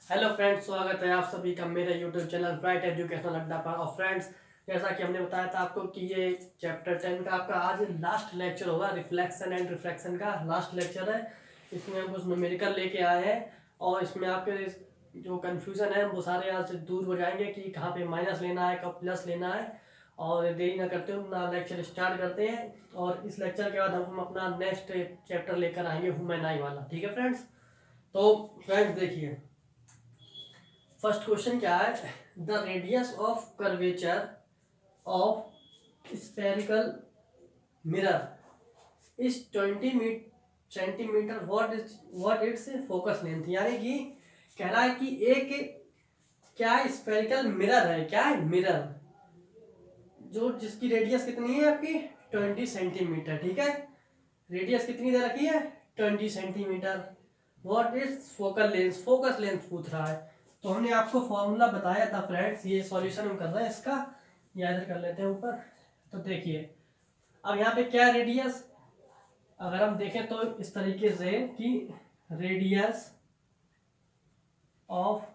Hello friends, स्वागत है आप सभी का मेरे यूट्यूब चैनल ब्राइट एजुकेशनल अड्डा पर। और फ्रेंड्स, जैसा कि हमने बताया था आपको कि ये चैप्टर 10 का आपका आज लास्ट लेक्चर होगा। रिफ्लेक्शन एंड रिफ्रैक्शन का लास्ट लेक्चर है। इसमें हम कुछ न्यूमेरिकल लेके आए हैं और इसमें आपके जो कन्फ्यूज़न है वो सारे यहाँ से दूर हो जाएंगे कि कहाँ पे माइनस लेना है, कब प्लस लेना है। और देरी ना करते हुए अपना लेक्चर स्टार्ट करते हैं। और इस लेक्चर के बाद हम अपना नेक्स्ट चैप्टर लेकर आएंगे ह्यूमन आई वाला। ठीक है फ्रेंड्स। तो फ्रेंड्स देखिए, फर्स्ट क्वेश्चन क्या है। The radius of curvature of spherical mirror is 20 centimetre. What it's focus length. यानी कि कह रहा है कि एक क्या स्पेरिकल मिरर है, क्या है मिरर, जो जिसकी रेडियस कितनी है आपकी 20 सेंटीमीटर। ठीक है, रेडियस कितनी दे रखी है 20 centimetre. What is focal length, focus length पूछ रहा है। तो हमने आपको फॉर्मूला बताया था फ्रेंड्स, ये सॉल्यूशन हम कर रहे हैं इसका, याद कर लेते हैं ऊपर। तो देखिए, अब यहाँ पे क्या रेडियस, अगर हम देखें तो इस तरीके से कि रेडियस ऑफ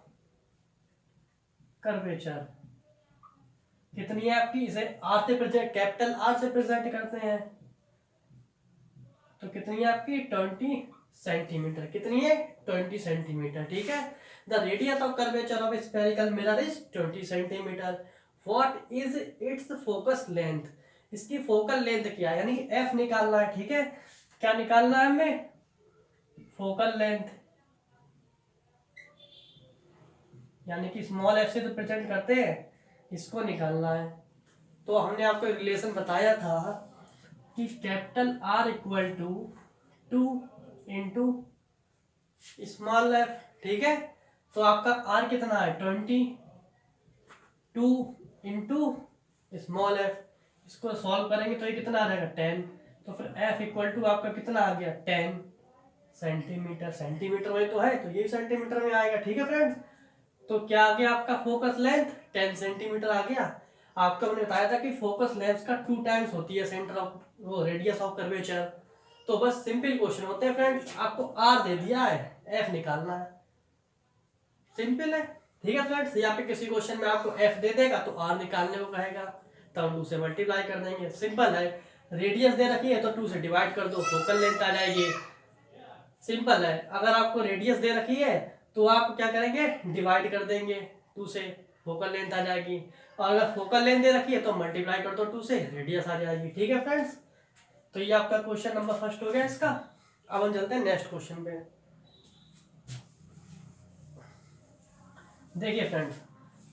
कर्वेचर कितनी है आपकी, इसे आर से प्रेजेंट, कैपिटल आर से प्रेजेंट करते हैं तो कितनी है आपकी 20 सेंटीमीटर। कितनी है 20 सेंटीमीटर। ठीक है, the radius of curvature of spherical mirror is 20 centimetre. What is it's focus length, इसकी फोकल लेंथ क्या है, यानी एफ निकालना है। ठीक है, क्या निकालना है हमें, फोकल लेंथ, यानी कि स्मॉल एफ से तो प्रेजेंट करते हैं, इसको निकालना है। तो हमने आपको रिलेशन बताया था कि capital R equal to 2 into small F. ठीक है, तो आपका आर कितना है 20, 2 इंटू स्मॉल एफ। इसको सॉल्व करेंगे तो ये कितना आ जाएगा 10। तो फिर एफ इक्वल टू आपका कितना आ गया 10 सेंटीमीटर। सेंटीमीटर में तो है तो ये सेंटीमीटर में आएगा। ठीक है फ्रेंड्स, तो क्या आ गया आपका फोकस लेंथ 10 सेंटीमीटर आ गया। आपको हमने बताया था कि फोकस लेंथ का 2 टाइम्स होती है सेंटर ऑफ वो रेडियस ऑफ कर्वेचर। तो बस सिंपल क्वेश्चन होते हैं फ्रेंड्स, आपको आर दे दिया है, एफ निकालना है, सिंपल है। ठीक है फ्रेंड्स, यहाँ पे किसी क्वेश्चन में आपको एफ दे देगा तो आर निकालने को कहेगा, तब हम उसे मल्टीप्लाई कर देंगे, सिंपल है। रेडियस दे रखी है तो 2 से डिवाइड कर दो, फोकल लेंथ आ जाएगी, सिंपल है। अगर आपको रेडियस दे रखी है तो आप क्या करेंगे, डिवाइड कर देंगे 2 से, फोकल लेंथ आ जाएगी। और अगर फोकल लेंथ दे रखी है तो मल्टीप्लाई कर दो 2 से, रेडियस आ जाएगी। ठीक है फ्रेंड्स, तो ये आपका क्वेश्चन नंबर फर्स्ट हो गया इसका। अब हम चलते हैं नेक्स्ट क्वेश्चन पे। देखिए फ्रेंड्स,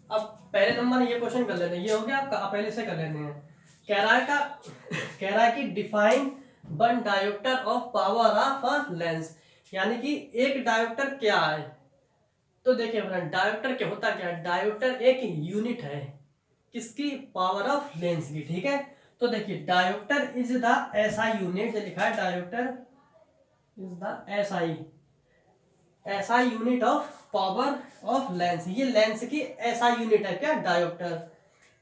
अब पहले नंबर ये क्वेश्चन कर लेते हैं, ये हो गया आपका, पहले से कर लेते हैं। कह रहा है का कह रहा है कि define one dioptre of power of a lens. यानी कि एक डायोप्टर क्या है। तो देखिए फ्रेंड, डायोप्टर क्या होता क्या है, डायोप्टर एक यूनिट है किसकी, पावर ऑफ लेंस की। ठीक है, तो देखिए dioptre is the SI unit, लिखा है dioptre is the SI, SI unit of power of lens. ये लेंस की एसआई यूनिट है क्या, डायोप्टर।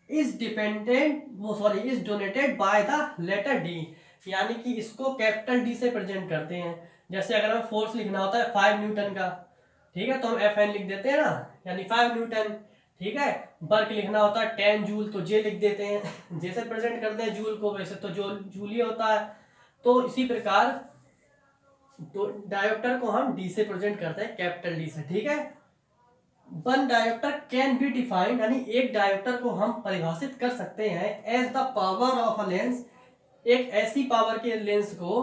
इज डिपेंडेंट वो sorry is donated by the letter D. यानी कि इसको कैपिटल डी से प्रेजेंट करते हैं। जैसे अगर हमें फोर्स लिखना होता है 5 न्यूटन का, ठीक है, तो हम एफ एन लिख देते हैं ना, यानी 5 न्यूटन। ठीक है, वर्क लिखना होता है 10 जूल तो जे लिख देते हैं। जैसे प्रेजेंट करते हैं जूल को, वैसे तो जो जूल ही होता है। तो इसी प्रकार तो डायोप्टर को हम डी से प्रेजेंट करते हैं, कैपिटल डी से। ठीक है, one dioptre can be defined, यानी एक डायोप्टर को हम परिभाषित कर सकते हैं as the power of a lens, एक ऐसी पावर के लेंस को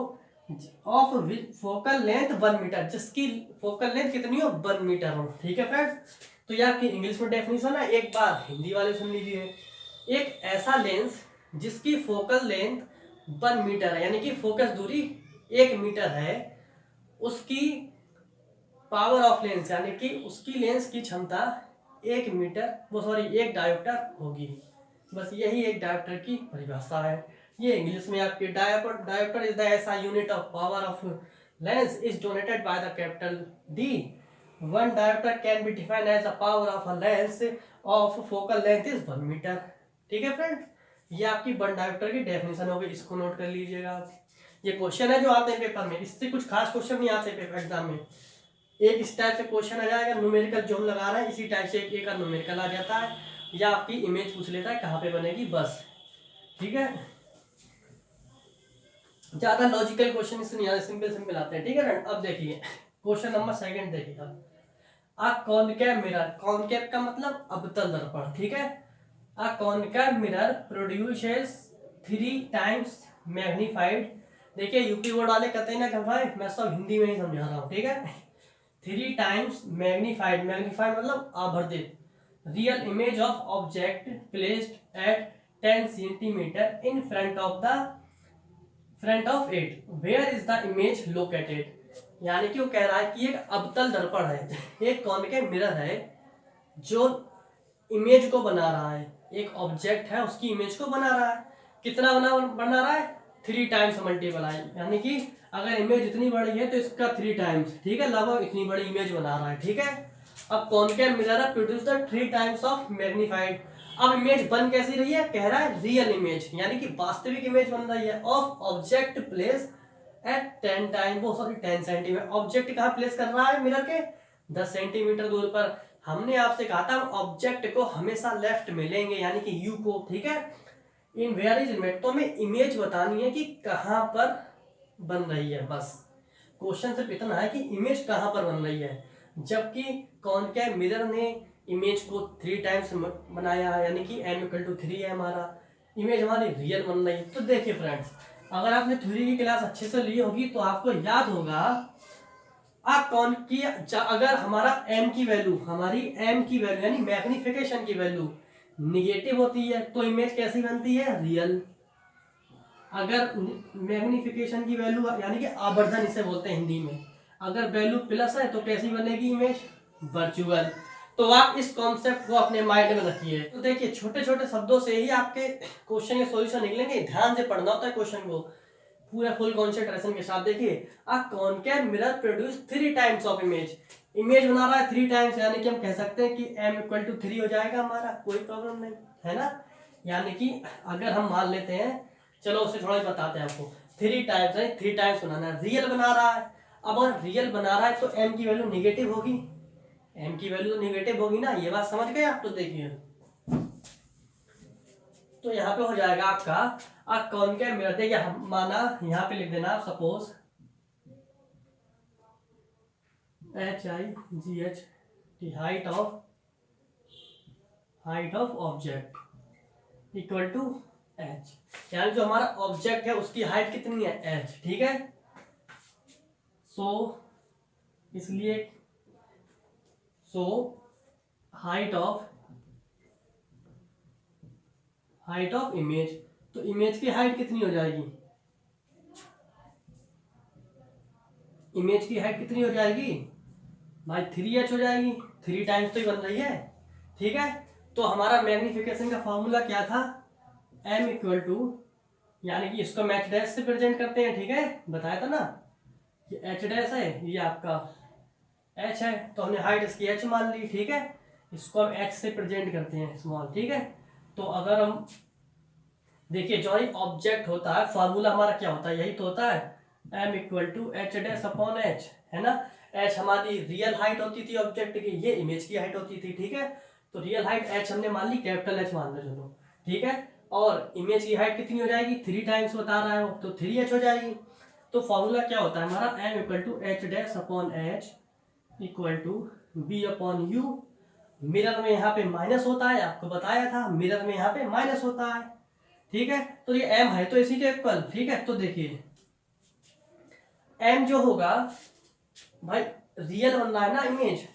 ऑफ फोकल लेंथ 1 मीटर, जिसकी फोकल लेंथ कितनी हो 1 मीटर हो। ठीक है फ्रेंड्स, तो ये आपकी इंग्लिश में डेफिनेशन है, एक बार हिंदी वाले सुन लीजिए। एक ऐसा लेंस जिसकी फोकल लेंथ 1 मीटर है, यानी कि फोकस दूरी 1 मीटर है, उसकी पावर ऑफ लेंस यानी कि उसकी लेंस की क्षमता 1 मीटर वो सॉरी 1 डायोप्टर होगी। बस यही एक डायोप्टर की परिभाषा है। ये इंग्लिश में आपकी dioptre is the SI unit of power of lens is donated by the capital D. One dioptre can be defined as the power of a lens of focal length is 1 metre. ठीक है friends, ये आपकी one dioptre की definition होगी, इसको note कर लीजिएगा। ये क्वेश्चन है जो आते हैं पेपर में, इससे कुछ खास क्वेश्चन नहीं आते पेपर एग्जाम में। एक इस टाइप से क्वेश्चन आ जाएगा, न्यूमेरिकल जो हम लगा रहे हैं इसी टाइप से एक न्यूमेरिकल आ जाता है, या आपकी इमेज पूछ लेता है कहाँ पे बनेगी बस। ठीक है, ज्यादा लॉजिकल क्वेश्चन इससे नहीं आते, सिंपल सिंपल आते हैं। ठीक है फ्रेंड, अब देखिए क्वेश्चन नंबर सेकंड देखिएगा। अ कॉनकेव मिरर, कॉनकेव का मतलब अवतल दर्पण। ठीक है, a concave mirror produces 3 times magnified. देखिए यूपी बोर्ड वाले कहते हैं ना कि भाई मैं सब हिंदी में ही समझा रहा हूँ। ठीक है, 3 टाइम्स मैग्नीफाइड, मैग्नीफाइड मतलब आवर्धित, real image of object placed at 10 centimetre in front of it, where is the image located. यानी कि वो कह रहा है कि एक अवतल दर्पण है, एक कॉनकेव मिरर है जो इमेज को बना रहा है, एक ऑब्जेक्ट है उसकी इमेज को बना रहा है। कितना बना रहा है? 3 टाइम्स मल्टीप्लाई, यानी कि अगर इमेज इतनी बड़ी है तो इसका 3 टाइम्स। ठीक है, लगभग इतनी बड़ी इमेज बना रहा है। ठीक है, अब concave mirror produce the 3 times of magnified. अब इमेज बन कैसी रही है? कह रहा है रियल इमेज, यानी कि वास्तविक इमेज बन रही है of object place at 10 time, वो सॉरी 10 सेंटीमीटर। ऑब्जेक्ट कहाँ प्लेस कर रहा है मिरर के? 10 सेंटीमीटर दूर पर। हमने आपसे कहा था ऑब्जेक्ट को हमेशा लेफ्ट में लेंगे, यानी कि यू को। ठीक है, इन वेयर इज इमेज, तो हमें इमेज बतानी है कि कहां पर बन रही है, बस क्वेश्चन सिर्फ इतना है कि इमेज कहां पर बन रही है। जबकि कॉनकेव मिरर ने इमेज को 3 टाइम्स बनाया है, यानी कि m=3 है हमारा, इमेज हमारी रियल बन रही है। तो देखिए फ्रेंड्स, अगर आपने थ्योरी की क्लास अच्छे से ली होगी तो आपको याद होगा कौन की अगर हमारा m की वैल्यू, हमारी m की वैल्यू यानी मैग्निफिकेशन की वैल्यू निगेटिव होती है तो इमेज कैसी बनती है? रियल। अगर मैग्निफिकेशन की वैल्यू यानी कि आवर्धन इसे बोलते हैं हिंदी में, अगर वैल्यू प्लस है तो कैसी बनेगी इमेज? वर्चुअल। तो आप इस कॉन्सेप्ट को अपने माइंड में रखिए। तो देखिए छोटे छोटे शब्दों से ही आपके क्वेश्चन के सॉल्यूशन निकलेंगे, ध्यान से पढ़ना होता है क्वेश्चन को पूरा फुल कॉन्सेंट्रेशन के साथ। देखिए a concave mirror produce 3 times of image, image बना रहा है 3 टाइम्स, यानी कि हम कह सकते हैं कि m=3 हो जाएगा हमारा, कोई प्रॉब्लम नहीं है ना। यानी कि अगर हम मान लेते हैं, चलो उसे थोड़ा बताते हैं आपको, 3 टाइम्स है, 3 टाइम्स बनाना है, रियल बना रहा है। अब अगर रियल बना रहा है तो m की वैल्यू निगेटिव होगी, m की वैल्यू तो निगेटिव होगी ना, ये बात समझ गए आप। तो देखिए तो यहाँ पे हो जाएगा आपका कॉनकेव मिरर। देखिए हम माना यहाँ पे लिख देना suppose HIGH height of object equal to h, यानी जो हमारा ऑब्जेक्ट है उसकी हाइट कितनी है? h। ठीक है, सो इसलिए हाइट ऑफ इमेज, तो इमेज की हाइट कितनी हो जाएगी? इमेज की हाइट कितनी हो जाएगी भाई? 3h हो जाएगी, 3 टाइम्स तो ही बन रही है। ठीक है, तो हमारा मैग्निफिकेशन का फॉर्मूला क्या था? m यानी कि इसको हम h डैश से प्रेजेंट करते हैं। ठीक है, बताया था ना कि h डैश है, ये आपका h है, तो हमने हाइट इसकी h मान ली। ठीक है, इसको हम h से प्रेजेंट करते हैं स्मॉल। ठीक है, तो अगर हम देखिए जो ही ऑब्जेक्ट होता है फॉर्मूला हमारा क्या होता है? यही तो होता है m=h डैश अपॉन h, है ना। h हमारी रियल हाइट होती थी ऑब्जेक्ट की, ये इमेज की हाइट होती थी। ठीक है, तो रियल हाइट h हमने मान ली, कैपिटल H मान लो चलो। ठीक है, और इमेज की हाइट कितनी हो जाएगी? 3 टाइम्स बता रहा है वो, तो 3h हो जाएगी। तो फॉर्मूला क्या होता है हमारा? m=h dash upon h equal to b upon u। Mirror में यहाँ पे माइनस होता है, आपको बताया था मिरर में यहाँ पे माइनस होता है। ठीक है, तो ये m है तो इसी के इक्वल। ठीक है, तो देखिए m जो होगा भाई रियल बन रहा है ना इमेज,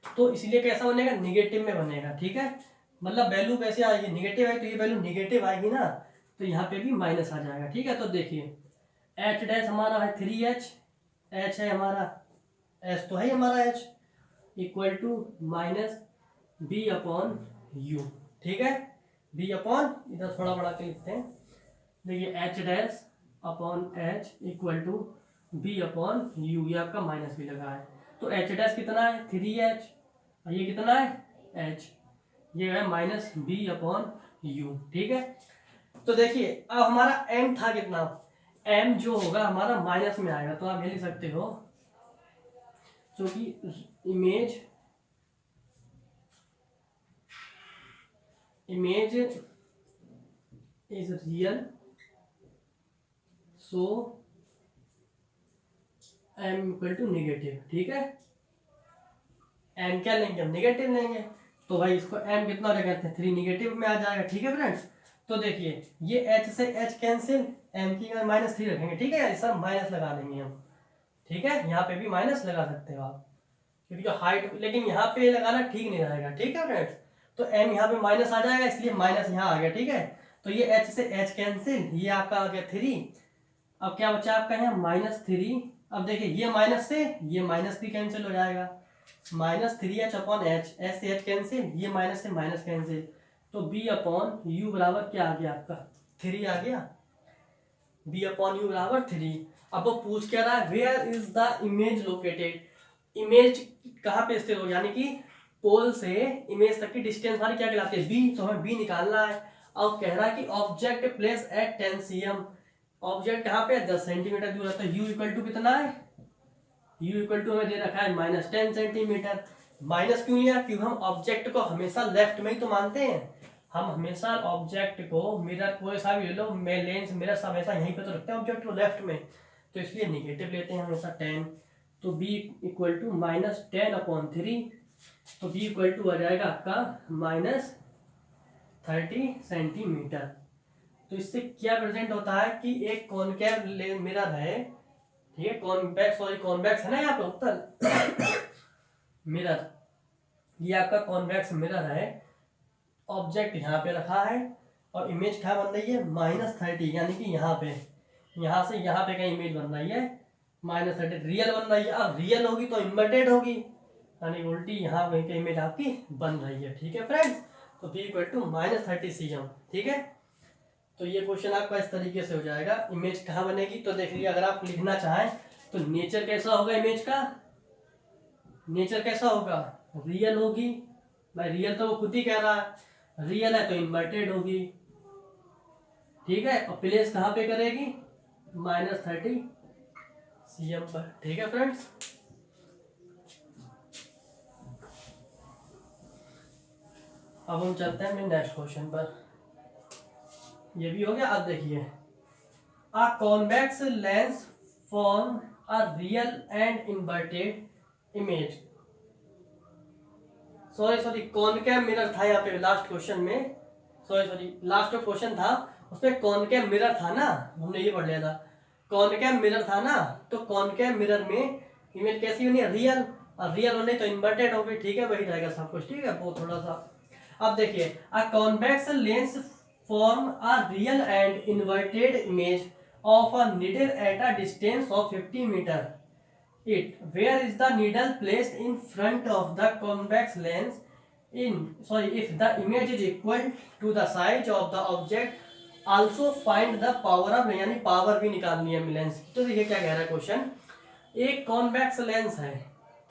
तो इसलिए कैसा बनेगा? निगेटिव में बनेगा। ठीक है, मतलब वैल्यू कैसे आएगी? निगेटिव है तो ये वैल्यू निगेटिव आएगी ना, तो यहाँ पे भी माइनस आ जाएगा। ठीक है, तो देखिए h डैश हमारा है 3h, h है हमारा, h तो है हमारा h equal to minus b upon u। ठीक है, b अपॉन, इधर थोड़ा बड़ा के लिखते हैं, देखिए h dash upon h equal to b upon u, ये आपका माइनस भी लगा है। तो h डैश कितना है? 3h, और ये कितना है? h, ये है माइनस b अपॉन u। ठीक है, तो देखिए अब हमारा m था कितना? m जो होगा हमारा माइनस में आएगा, तो आप ये लिख सकते हो जो कि image is real, so M equal to negative. ठीक है, एम क्या लेंगे हम, नेगेटिव लेंगे, तो भाई इसको एम कितना हो जाएगा, 3 नेगेटिव में आ जाएगा। ठीक है फ्रेंड्स, तो देखिए ये एच से एच कैंसिल, एम की -3 रखेंगे। ठीक है, सब माइनस लगा देंगे हम। ठीक है, यहाँ पे भी माइनस लगा सकते हो आप, क्योंकि हाइट, लेकिन यहाँ पे लगाना ठीक नहीं रहेगा। ठीक है फ्रेंड्स, तो एम यहाँ पे माइनस आ जाएगा, इसलिए माइनस यहाँ आ गया। ठीक है, तो ये एच से एच कैंसिल, ये आपका आ गया 3। अब क्या बचा आपका यहाँ -3। अब देखिए ये माइनस से ये माइनस भी कैंसिल हो जाएगा, -3h अपॉन एच, एच से एच कैंसिल, ये माइनस से माइनस कैंसिल, तो b अपॉन यू बराबर क्या आ गया आपका 3 आ गया, b अपॉन यू बराबर 3। अब वो पूछ क्या रहा है, where is the image located, image कहाँ पे स्थित हो, यानी कि पोल से इमेज तक की डिस्टेंस हमारी क्या कहलाती है, b, तो हमें b निकालना है। अब कह रहा है कि object place at 10 cm, object कहाँ पे 10 सेंटीमीटर दूर है, तो u इक्वल टू कितना है, u इक्वल टू हमें दे रखा है -10 सेंटीमीटर। माइनस क्यों लिया, क्योंकि हम ऑब्जेक्ट को हमेशा लेफ्ट में ही तो मानते हैं, हम हमेशा ऑब्जेक्ट को, मिरर कोई सा भी ले लो, मैं लेंस मिरर सब हमेशा यहीं पे तो रखते हैं ऑब्जेक्ट को लेफ्ट में, तो इसलिए नेगेटिव लेते हैं हमेशा 10। तो b इक्वल टू -10/3, तो b इक्वल टू आ जाएगा आपका -30 सेंटीमीटर। तो इससे क्या प्रेजेंट होता है कि एक कॉनकेव मिरर है, ठीक है, कॉन्वेक्स है ना यहाँ पे उत्तर मिरर, ये आपका कॉन्वेक्स मिरर है, ऑब्जेक्ट यहाँ पे रखा है और इमेज क्या बन रही है -30, यानी कि यहाँ पे, यहाँ से यहाँ पे कहीं इमेज बन रही है -30, रियल बन रही है। अब रियल होगी तो इन्वर्टेड होगी, यानी उल्टी यहाँ कहीं पे इमेज आपकी बन रही है। ठीक है फ्रेंड्स, तो b इक्वल टू -30 cm। ठीक है, तो ये क्वेश्चन आपका इस तरीके से हो जाएगा, इमेज कहाँ बनेगी, तो देख लीजिए अगर आप लिखना चाहें तो नेचर कैसा होगा, इमेज का नेचर कैसा होगा, रियल होगी, भाई रियल तो वो खुद ही कह रहा है, रियल है तो इन्वर्टेड होगी। ठीक है, और प्लेस कहाँ पे करेगी, -30 cm पर। ठीक है फ्रेंड्स, अब हम चलते हैं मेरे नेक्स्ट क्वेश्चन पर, ये भी हो गया। अब देखिए, A convex lens form a real and inverted image। Sorry concave mirror था यहाँ पे लास्ट क्वेश्चन में, सॉरी लास्ट क्वेश्चन था उसमें कॉनकेव मिरर था ना, हमने ये पढ़ लिया था, कॉनकेव मिरर था ना, तो कॉनकेव मिरर में इमेज कैसी होनी है, रियल, और रियल होने तो इन्वर्टेड होगी। ठीक है, वही रहेगा सब कुछ। ठीक है, वो थोड़ा सा, अब देखिए, a convex lens form a real and inverted image of a needle at a distance of 50 meter. Where is the needle placed in front of the convex lens? If the image is equal to the size of the object, also find the power of, यानी power भी निकालनी है lens की। तो देखिए क्या कह रहा है क्वेश्चन, एक कॉन्वेक्स लेंस है,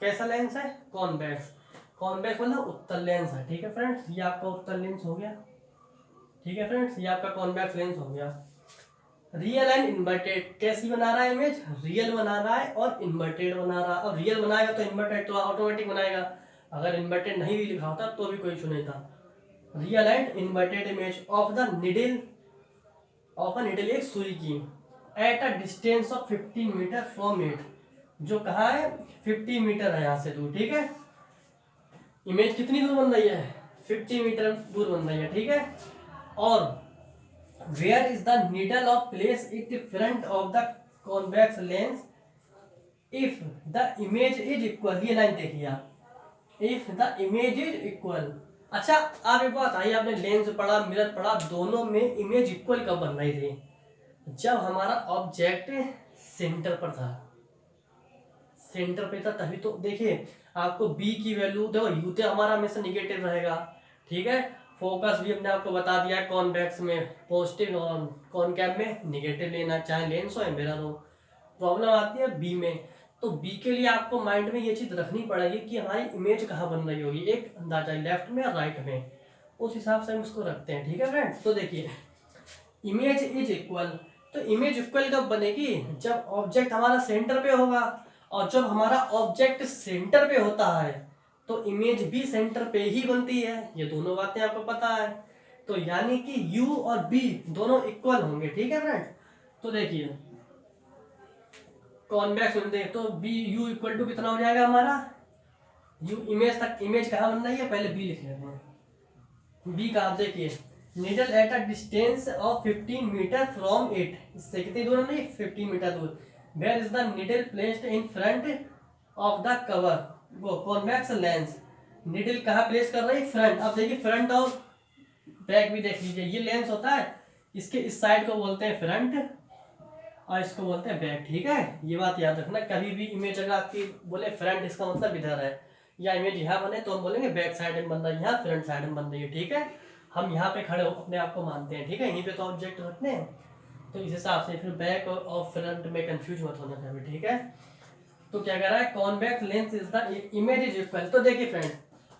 कैसा लेंस है, कॉन्वेक्स, कॉन्वेक्स मतलब उत्तल लेंस है। ठीक है फ्रेंड्स, ये आपका उत्तल लेंस हो गया। ठीक है फ्रेंड्स, ये आपका कॉन्वेक्स लेंस हो गया। रियल एंड इन्वर्टेड, कैसी बना रहा है इमेज, रियल बना रहा है और इन्वर्टेड बना रहा है, और रियल बनाएगा तो इन्वर्टेड तो ऑटोमेटिक बनाएगा, अगर इन्वर्टेड नहीं भी लिखा होता तो भी कोई इशू नहीं था। Real and inverted image of the needle, of a needle, एक सुई की, at a distance of 50 metre from it, जो कहाँ है 50 मीटर है यहाँ से दूर। ठीक है, इमेज कितनी दूर बन रही है, 50 मीटर दूर बन रही है। ठीक है, और where is the needle of place it front of the convex lens if the image is equal, ये लाइन देखिए आप, if the image is equal। अच्छा, आप एक बात आई, आपने लेंस पढ़ा, मिरर पढ़ा, दोनों में इमेज इक्वल कब बन रही थी, जब हमारा ऑब्जेक्ट सेंटर पर था, सेंटर पे था तभी। तो देखिए आपको b की वैल्यू देखो, u तो हमारा हमेशा निगेटिव रहेगा। ठीक है, फोकस भी हमने आपको बता दिया है, कॉन्वेक्स में पॉजिटिव और कॉनकेव में निगेटिव लेना, चाहे लेंस हो या मिरर हो। प्रॉब्लम आती है बी में, तो बी के लिए आपको माइंड में ये चीज रखनी पड़ेगी कि हमारी इमेज कहाँ बन रही होगी, एक अंदाजा लेफ्ट में या राइट में, उस हिसाब से हम इसको रखते हैं। ठीक है फ्रेंड्स, तो देखिए इमेज इज इक्वल, तो इमेज इक्वल कब बनेगी, जब ऑब्जेक्ट हमारा सेंटर पे होगा और जब हमारा ऑब्जेक्ट सेंटर पे होता है तो इमेज भी सेंटर पे ही बनती है, ये दोनों बातें आपको पता है। तो यानी कि u और b दोनों इक्वल होंगे, ठीक है फ्रेंड। तो देखिए कॉन्वेक्स लेंगे तो b u इक्वल टू कितना हो जाएगा हमारा, u इमेज तक, इमेज कहाँ बनना है पहले b लिख लेते हैं। b का आप देखिए needle at a distance of 15 metre from it, इससे कितनी दूर नहीं 15 मीटर दूर। Where is the needle placed in front of the cover, वो कॉन्वेक्स लेंस, नीडल कहाँ प्लेस कर रही है फ्रंट। अब देखिए फ्रंट और बैक भी देख लीजिए, ये लेंस होता है, इसके इस साइड को बोलते हैं फ्रंट और इसको बोलते हैं बैक, ठीक है। ये बात याद रखना, कभी भी इमेज अगर आपकी बोले फ्रंट इसका मतलब इधर है, या इमेज यहाँ बने तो हम बोलेंगे बैक साइड में बन रहा है, यहाँ फ्रंट साइड में बन रही है, ठीक है। हम यहाँ पे खड़े हो अपने आप को मानते हैं, ठीक है, यहीं पे तो ऑब्जेक्ट रखते हैं, तो इस हिसाब से फिर बैक और फ्रंट में कंफ्यूज मत होना कभी, ठीक है। तो क्या कह रहा है, convex lens is the image is equal. तो देखिए फ्रेंड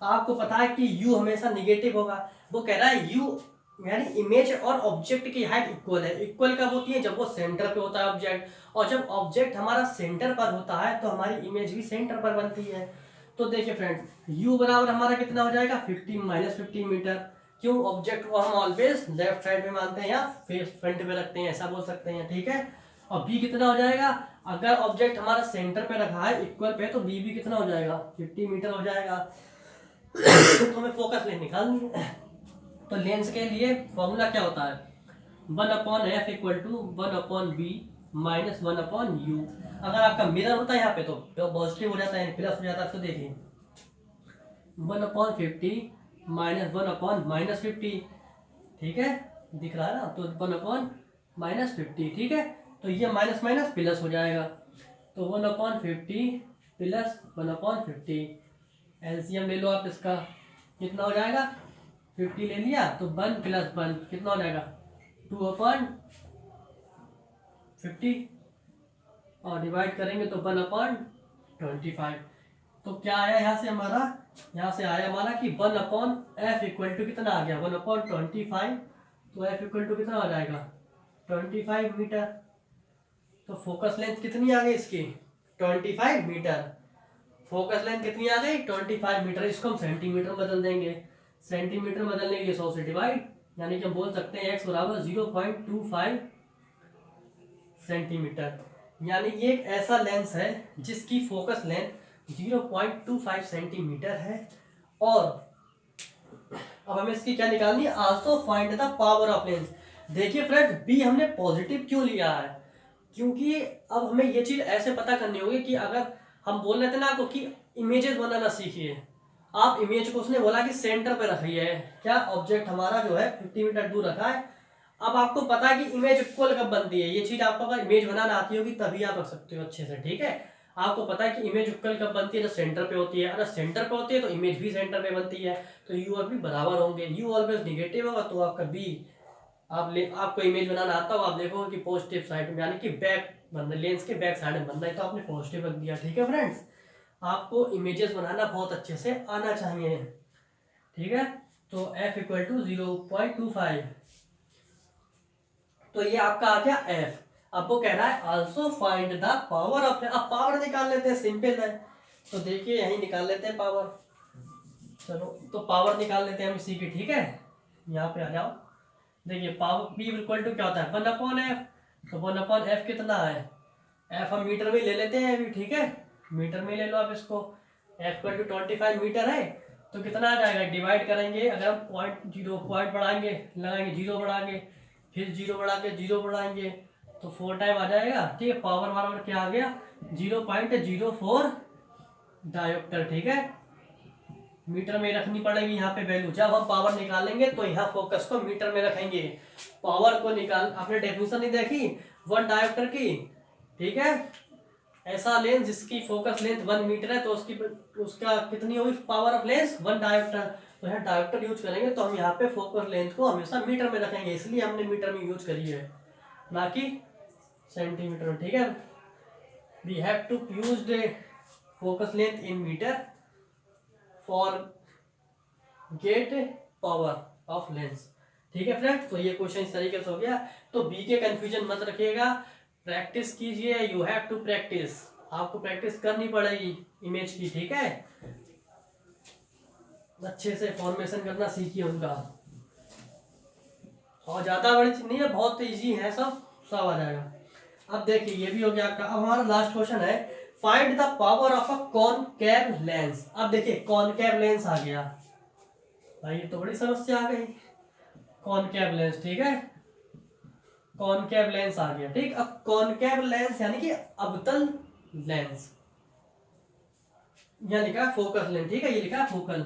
आपको पता है कि u हमेशा निगेटिव होगा, वो कह रहा है u यानी इमेज और ऑब्जेक्ट की हाइट इक्वल है। इक्वल कब होती है, जब वो सेंटर पे होता है ऑब्जेक्ट, और जब ऑब्जेक्ट हमारा सेंटर पर होता है तो हमारी इमेज भी सेंटर पर बनती है। तो देखिए फ्रेंड u बराबर हमारा कितना हो जाएगा 15 मीटर, क्यों, ऑब्जेक्ट को हम ऑलवेज लेफ्ट साइड में मानते हैं या फेस फ्रंट में रखते हैं, ऐसा बोल सकते हैं, ठीक है। और b कितना हो जाएगा, अगर ऑब्जेक्ट हमारा सेंटर पे रखा है इक्वल पे तो b भी कितना हो जाएगा 50 मीटर हो जाएगा। तो हमें फोकस लेंथ निकालनी है। तो लेंस के लिए फॉर्मूला क्या होता है, 1/f equal to 1/b minus 1/u। अगर आपका मिरर होता है यहाँ पे तो पॉजिटिव हो जाता है, प्लस हो जाता है। तो देखिए 1/50 माइनस 1/-50, ठीक है, दिख रहा है ना, तो 1/-50, ठीक है। तो ये माइनस माइनस प्लस हो जाएगा, तो 1/50 प्लस 1/50, एलसीएम ले लो आप इसका, कितना हो जाएगा 50 ले लिया तो 1 प्लस 1 कितना हो जाएगा 2/50, और डिवाइड करेंगे तो 1/25। तो क्या आया यहाँ से हमारा, यहाँ से आया हमारा कि 1/f इक्वल टू कितना आ गया 1/25, तो f इक्वल टू कितना आ जाएगा 25 मीटर। तो फोकस लेंथ कितनी आ गई इसकी 25 मीटर, फोकस लेंथ कितनी आ गई 25 मीटर। इसको हम सेंटीमीटर बदल देंगे, सेंटीमीटर बदलने के लिए 100 से डिवाइड, यानी कि हम बोल सकते हैं x बराबर 0.25 सेंटीमीटर। यानी ये एक ऐसा लेंस है जिसकी फोकस लेंथ 0.25 सेंटीमीटर है। और अब हमें इसकी क्या निकालनी है, also find the power of lens. देखिए फ्रेंड बी हमने पॉजिटिव क्यों लिया है, क्योंकि अब हमें ये चीज ऐसे पता करनी होगी कि अगर हम बोल रहे थे ना आपको कि इमेजेस बनाना सीखिए, आप इमेज को उसने बोला कि सेंटर पे रखी है, क्या ऑब्जेक्ट हमारा जो है 50 मीटर दूर रखा है। अब आपको पता है कि इमेज इक्वल कब बनती है, ये चीज आपको अगर इमेज बनाना आती होगी तभी आप रख सकते हो अच्छे से, ठीक है। आपको पता है कि इमेज इक्वल कब बनती है, जब सेंटर पे होती है, अगर सेंटर पे होती है तो इमेज भी सेंटर पे बनती है, तो यू और बी बराबर होंगे। यू ऑलवेज निगेटिव होगा तो आपका बी, आपको इमेज बनाना आता हो आप देखोगे कि पॉजिटिव साइड में, यानी कि बैक बन रहा, लेंस के बैक साइड में बन रहा है, तो आपने पॉजिटिव रख दिया, ठीक है फ्रेंड्स। आपको इमेजेस बनाना बहुत अच्छे से आना चाहिए, ठीक है। तो f इक्वल टू 0.25, तो ये आपका आ गया f। अब वो कह रहा है also find the power of, अब पावर निकाल लेते हैं, सिंपल है। तो देखिए यही निकाल लेते हैं पावर, चलो तो पावर निकाल लेते हैं हम इसी की, ठीक है। यहाँ पे आ जाओ, देखिए पावर p इक्वल टू क्या होता है 1/f, तो 1/f कितना है, f हम मीटर में ले लेते हैं अभी, ठीक है, मीटर में ले लो आप इसको, f इक्वल टू 25 मीटर है, तो कितना आ जाएगा, डिवाइड करेंगे, अगर हम पॉइंट बढ़ाएंगे, लगाएंगे 0 बढ़ाएंगे, फिर 0 बढ़ा के 0 बढ़ाएंगे तो 4 टाइम आ जाएगा, ठीक है। पावर बराबर क्या आ गया 0.04 डायोप्टर, ठीक है। मीटर में रखनी पड़ेगी यहाँ पे वैल्यू, जब हम पावर निकालेंगे तो यहाँ फोकस को मीटर में रखेंगे, पावर को निकाल, आपने डेफिनेशन नहीं देखी 1 डायोप्टर की, ठीक है। ऐसा लेंस जिसकी फोकस लेंथ 1 मीटर है तो उसका कितनी होगी पावर ऑफ लेंस 1 डायोप्टर। तो यहाँ डायोप्टर यूज करेंगे तो हम यहाँ पे फोकस लेंथ को हमेशा मीटर में रखेंगे, इसलिए हमने मीटर में यूज करी है ना कि सेंटीमीटर में, ठीक है। We have to use the focus length in metre for get power of lens, ठीक है फ्रेंड्स। तो ये क्वेश्चन इस तरीके से हो गया। तो बी के कंफ्यूजन मत रखिएगा, प्रैक्टिस कीजिए, यू हैव टू प्रैक्टिस। आपको प्रैक्टिस करनी पड़ेगी इमेज की, ठीक है, अच्छे से फॉर्मेशन करना सीखिए उनका। और ज्यादा बड़ी चीज नहीं है, बहुत इजी है, सब आ जाएगा। अब देखिए ये भी हो गया आपका। अब हमारा लास्ट क्वेश्चन है, find the power of a concave lens. अब देखिए कॉनकेव लेंस आ गया भाई, ये तो बड़ी समस्या आ गई। कॉनकेव लेंस, ठीक है, कॉनकेव लेंस आ गया, ठीक। अब कॉनकेव लेंस यानी कि अवतल लेंस, यहाँ लिखा है फोकस लेंस, ठीक है, ये लिखा है focal.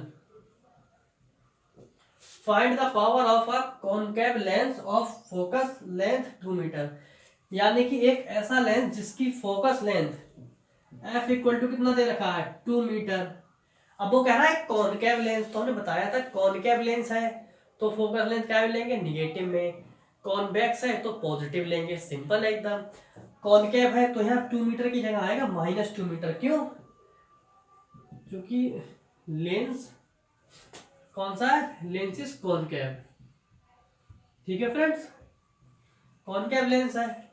Find the power of a concave lens of focus length 2 metre, यानी कि एक ऐसा लेंस जिसकी focus length F equal to कितना दे रखा है 2 मीटर। अब वो कह रहा है कॉनकेव लेंस, तो हमने बताया था कॉनकेव लेंस है तो फोकस लेंथ क्या लेंगे, निगेटिव में। कॉन्वेक्स है तो पॉजिटिव लेंगे, सिंपल है एकदम। कॉनकेव है तो यहाँ 2 मीटर की जगह आएगा -2 मीटर, क्यों, क्योंकि लेंस कौन सा है, लेंस इज कॉनकेव, ठीक है फ्रेंड्स, कॉनकेव लेंस है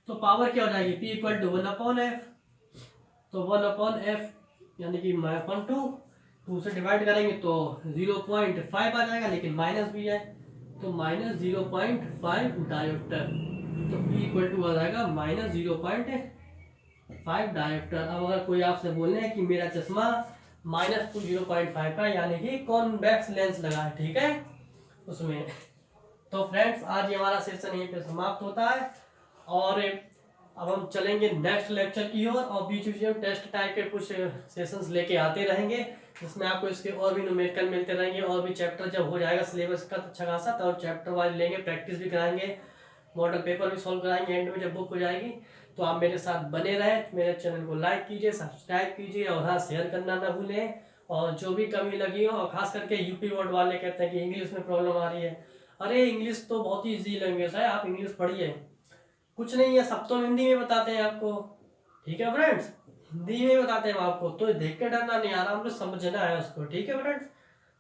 तो पावर क्या हो जाएगी, P इक्वल टू 1/f, तो 1/f यानी कि -2 से डिवाइड करेंगे तो 0.5 आ जाएगा, लेकिन माइनस भी है तो -0.5 डायोप्टर, तो P इक्वल टू आ जाएगा -0.5 डायोप्टर। अब अगर कोई आपसे बोले हैं कि मेरा चश्मा -0.5 का यानी कि कॉन्वेक्स लेंस लगा है, ठीक है उसमें। तो फ्रेंड्स आज ये हमारा सेशन यहीं पे समाप्त होता है, और अब हम चलेंगे नेक्स्ट लेक्चर की ओर, और बीच बीच में टेस्ट टाइप के कुछ सेशंस लेके आते रहेंगे, जिसमें आपको इसके और भी न्यूमेरिकल मिलते रहेंगे, और भी चैप्टर जब हो जाएगा सिलेबस का अच्छा खासा तब चैप्टर वाइज लेंगे, प्रैक्टिस भी कराएंगे, मॉडल पेपर भी सॉल्व कराएंगे एंड में जब बुक हो जाएगी। तो आप मेरे साथ बने रहें, मेरे चैनल को लाइक कीजिए, सब्सक्राइब कीजिए, और हाँ शेयर करना ना भूलें। और जो भी कमी लगी हो, और खास करके यूपी बोर्ड वाले कहते हैं कि इंग्लिश में प्रॉब्लम आ रही है, अरे इंग्लिश तो बहुत ही ईजी लैंग्वेज है, आप इंग्लिश पढ़िए, कुछ नहीं है, सब तो हिंदी में बताते हैं आपको, ठीक है फ्रेंड्स, हिंदी में बताते हैं आपको, तो देख के डरना नहीं, आराम से समझना है उसको, ठीक है फ्रेंड्स।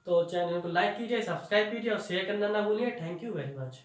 तो चैनल को लाइक कीजिए, सब्सक्राइब कीजिए और शेयर करना ना भूलिए। Thank you very much.